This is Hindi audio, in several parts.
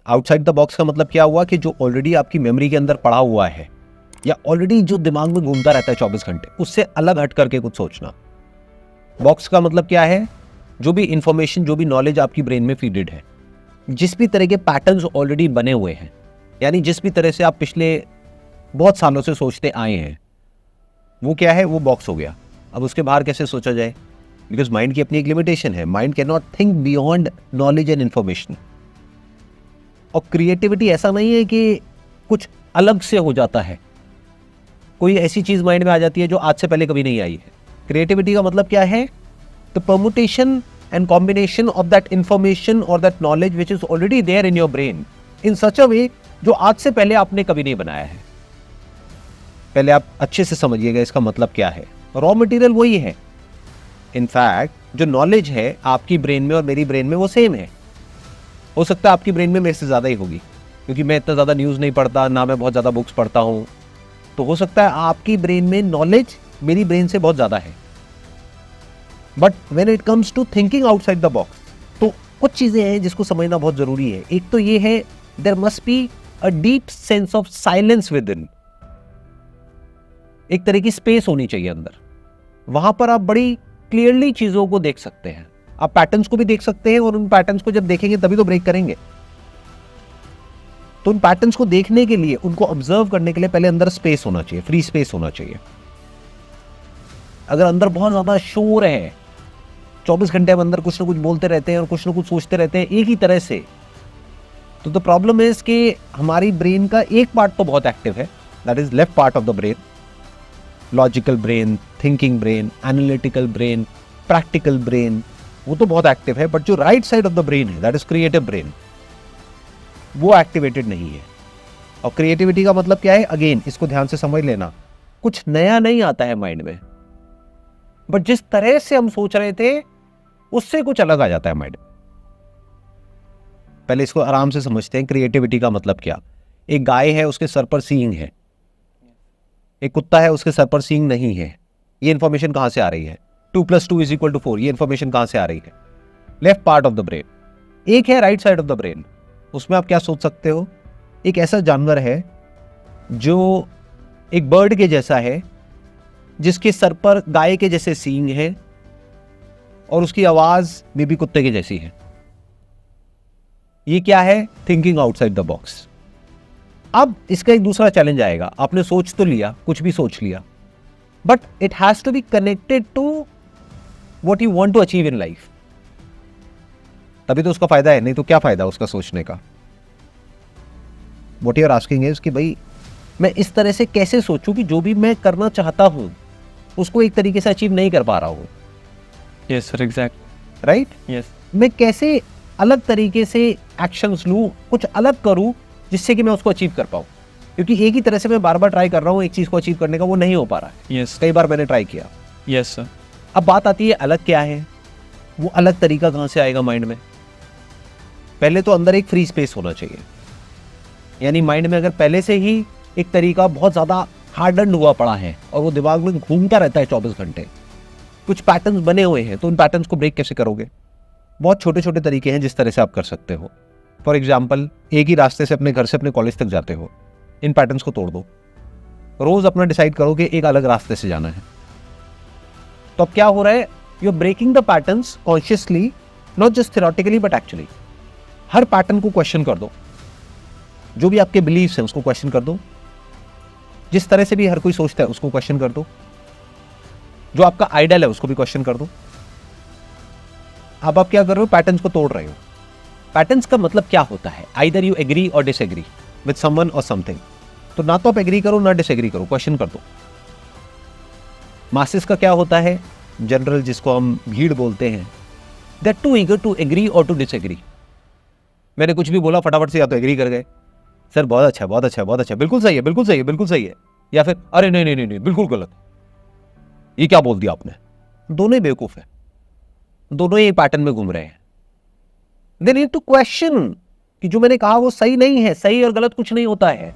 आउटसाइड द बॉक्स का मतलब क्या हुआ कि जो ऑलरेडी आपकी मेमोरी के अंदर पड़ा हुआ है या ऑलरेडी जो दिमाग में घूमता रहता है 24 घंटे, उससे अलग हट करके कुछ सोचना। बॉक्स का मतलब क्या है? जो भी इंफॉर्मेशन, जो भी नॉलेज आपकी ब्रेन में फीडेड है, जिस भी तरह के पैटर्न्स ऑलरेडी बने हुए हैं, यानी जिस भी तरह से आप पिछले बहुत सालों से सोचते आए हैं, वो क्या है? वो बॉक्स हो गया। अब उसके बाहर कैसे सोचा जाए? बिकॉज माइंड की अपनी एक लिमिटेशन है। Mind can not think beyond knowledge and information. और क्रिएटिविटी ऐसा नहीं है कि कुछ अलग से हो जाता है, कोई ऐसी चीज माइंड में आ जाती है जो आज से पहले कभी नहीं आई है। क्रिएटिविटी का मतलब क्या है? The permutation and combination of that information और that knowledge which is already there in your brain in such a way जो आज से पहले आपने कभी नहीं बनाया है। पहले आप अच्छे से समझिएगा इसका मतलब क्या है। रॉ मटेरियल वही है। इनफैक्ट जो नॉलेज है आपकी ब्रेन में और मेरी ब्रेन में वो सेम है। हो सकता है आपकी ब्रेन में मेरे से ज़्यादा ही होगी, क्योंकि मैं इतना ज़्यादा न्यूज़ नहीं पढ़ता, ना मैं बहुत ज़्यादा बुक्स पढ़ता हूँ। तो हो सकता है आपकी ब्रेन में नॉलेज मेरी ब्रेन से बहुत ज़्यादा है। But when it comes to thinking outside the box, तो कुछ चीज़ें हैं जिसको समझना बहुत ज़रूरी है। एक तो ये है, there must be a deep sense of silence within. एक तरह की स्पेस होनी चाहिए अंदर। वहां पर आप बड़ी क्लियरली चीज़ों को देख सकते हैं, आप पैटर्न्स को भी देख सकते हैं, और उन पैटर्न्स को जब देखेंगे तभी तो ब्रेक करेंगे। तो उन पैटर्न्स को देखने के लिए, उनको ऑब्जर्व करने के लिए पहले अंदर स्पेस होना चाहिए, फ्री स्पेस होना चाहिए। अगर अंदर बहुत ज्यादा शोर है, 24 घंटे हम अंदर कुछ ना कुछ बोलते रहते हैं और कुछ ना कुछ सोचते रहते हैं एक ही तरह से, तो द प्रॉब्लम इज कि हमारी ब्रेन का एक पार्ट तो बहुत एक्टिव है, that is left part of the brain, logical brain, thinking brain, analytical brain, practical brain, वो तो बहुत एक्टिव है। बट जो right side of the brain है, दैट इज क्रिएटिव ब्रेन, वो एक्टिवेटेड नहीं है। और क्रिएटिविटी का मतलब क्या है? अगेन इसको ध्यान से समझ लेना, कुछ नया नहीं आता है माइंड में, बट जिस तरह से हम सोच रहे थे उससे कुछ अलग आ जाता है माइंड में। पहले इसको आराम से समझते हैं, क्रिएटिविटी का मतलब क्या। एक गाय है, उसके सर पर सींग है। एक कुत्ता है, उसके सर पर सींग नहीं है। ये इंफॉर्मेशन कहां से आ रही है? 2 + 2 = 4। ये इंफॉर्मेशन कहां से आ रही है? Left part of the brain. एक है right side of the brain, उसमें आप क्या सोच सकते हो? एक ऐसा जानवर है जो एक बर्ड के जैसा है, जिसके सर पर गाय के जैसे सींग है और उसकी आवाज में भी कुत्ते के जैसी है। ये क्या है? Thinking outside the box. अब इसका एक दूसरा चैलेंज आएगा। आपने सोच तो लिया, कुछ भी सोच लिया, but it has to be connected to what you want to achieve in life, तभी तो उसका फायदा है। नहीं तो क्या फायदा उसका सोचने का? What you are asking is कि भाई मैं इस तरह से कैसे सोचूं कि जो भी मैं करना चाहता हूं उसको एक तरीके से अचीव नहीं कर पा रहा हूं। Yes sir, exact, right. Yes. मैं कैसे अलग तरीके से एक्शंस लूं, कुछ अलग करूं जिससे कि मैं उसको अचीव कर पाऊं, क्योंकि एक ही तरह से मैं बार बार ट्राई कर रहा हूं एक चीज को अचीव करने का, वो नहीं हो पा रहा है। यस, कई बार मैंने ट्राई किया। Yes sir. अब बात आती है अलग क्या है? वो अलग तरीका कहां से आएगा माइंड में? पहले तो अंदर एक फ्री स्पेस होना चाहिए। यानी माइंड में अगर पहले से ही एक तरीका बहुत ज्यादा हार्डन हुआ पड़ा है और वो दिमाग में घूमता रहता है 24 घंटे, कुछ पैटर्न्स बने हुए हैं, तो उन पैटर्न्स को ब्रेक कैसे करोगे? बहुत छोटे छोटे तरीके हैं जिस तरह से आप कर सकते हो। फॉर एग्जाम्पल, एक ही रास्ते से अपने घर से अपने कॉलेज तक जाते हो, इन पैटर्न्स को तोड़ दो। रोज अपना डिसाइड करो कि एक अलग रास्ते से जाना है। तो अब क्या हो रहा है? You are breaking the patterns consciously, not just theoretically but actually. हर पैटर्न को क्वेश्चन कर दो, जो भी आपके बिलीव्स हैं उसको क्वेश्चन कर दो, जिस तरह से भी हर कोई सोचता है उसको क्वेश्चन कर दो, जो आपका आइडियल है उसको भी क्वेश्चन कर दो। अब आप क्या कर रहे हो? पैटर्न्स को तोड़ रहे हो। पैटर्न्स का मतलब क्या होता है? आइदर यू एग्री और डिसएग्री विद समवन और समथिंग। तो ना तो आप एग्री करो ना डिसएग्री करो, क्वेश्चन कर दो। मासेस का क्या होता है? जनरल, जिसको हम भीड़ बोलते हैं, they are too eager to agree और टू डिसएग्री। मैंने कुछ भी बोला फटाफट से या तो एग्री कर गए, सर बहुत अच्छा, बहुत अच्छा, बहुत अच्छा, बिल्कुल सही है, बिल्कुल सही है, बिल्कुल सही है, या फिर अरे नहीं नहीं नहीं नहीं बिल्कुल गलत, ये क्या बोल दिया आपने। दोनों ही बेवकूफ है, दोनों ही पैटर्न में घूम रहे हैं। दे नीड टू क्वेश्चन कि जो मैंने कहा वो सही नहीं है। सही और गलत कुछ नहीं होता है।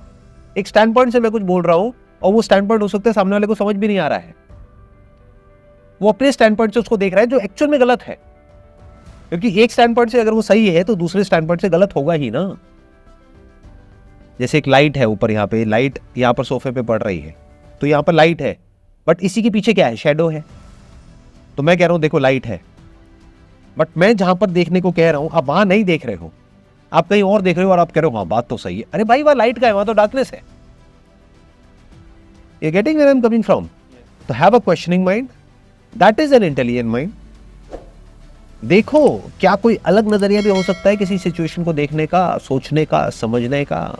एक स्टैंड पॉइंट से मैं कुछ बोल रहा हूं और वो स्टैंड पॉइंट हो सकता है सामने वाले को समझ भी नहीं आ रहा है, वो अपने स्टैंड पॉइंट से उसको देख रहा है जो एक्चुअल में गलत है। क्योंकि एक स्टैंड पॉइंट से अगर वो सही है तो दूसरे स्टैंड पॉइंट से गलत होगा ही ना। जैसे एक लाइट है ऊपर, यहाँ पे लाइट यहाँ पर सोफे पे पड़ रही है, तो यहाँ पर लाइट है, बट इसी के पीछे क्या है, शैडो है। तो मैं कह रहा हूं देखो लाइट है, बट मैं जहां पर देखने को कह रहा हूं आप वहां नहीं देख रहे हो, आप कहीं और देख रहे हो और आप कह रहे हो हाँ बात तो सही है। अरे भाई वहां लाइट का है, वहां तो डार्कनेस है। You getting where I am coming from? तो have a questioning mind, that is an intelligent mind. देखो क्या कोई अलग नजरिया भी हो सकता है किसी सिचुएशन को देखने का, सोचने का, समझने का।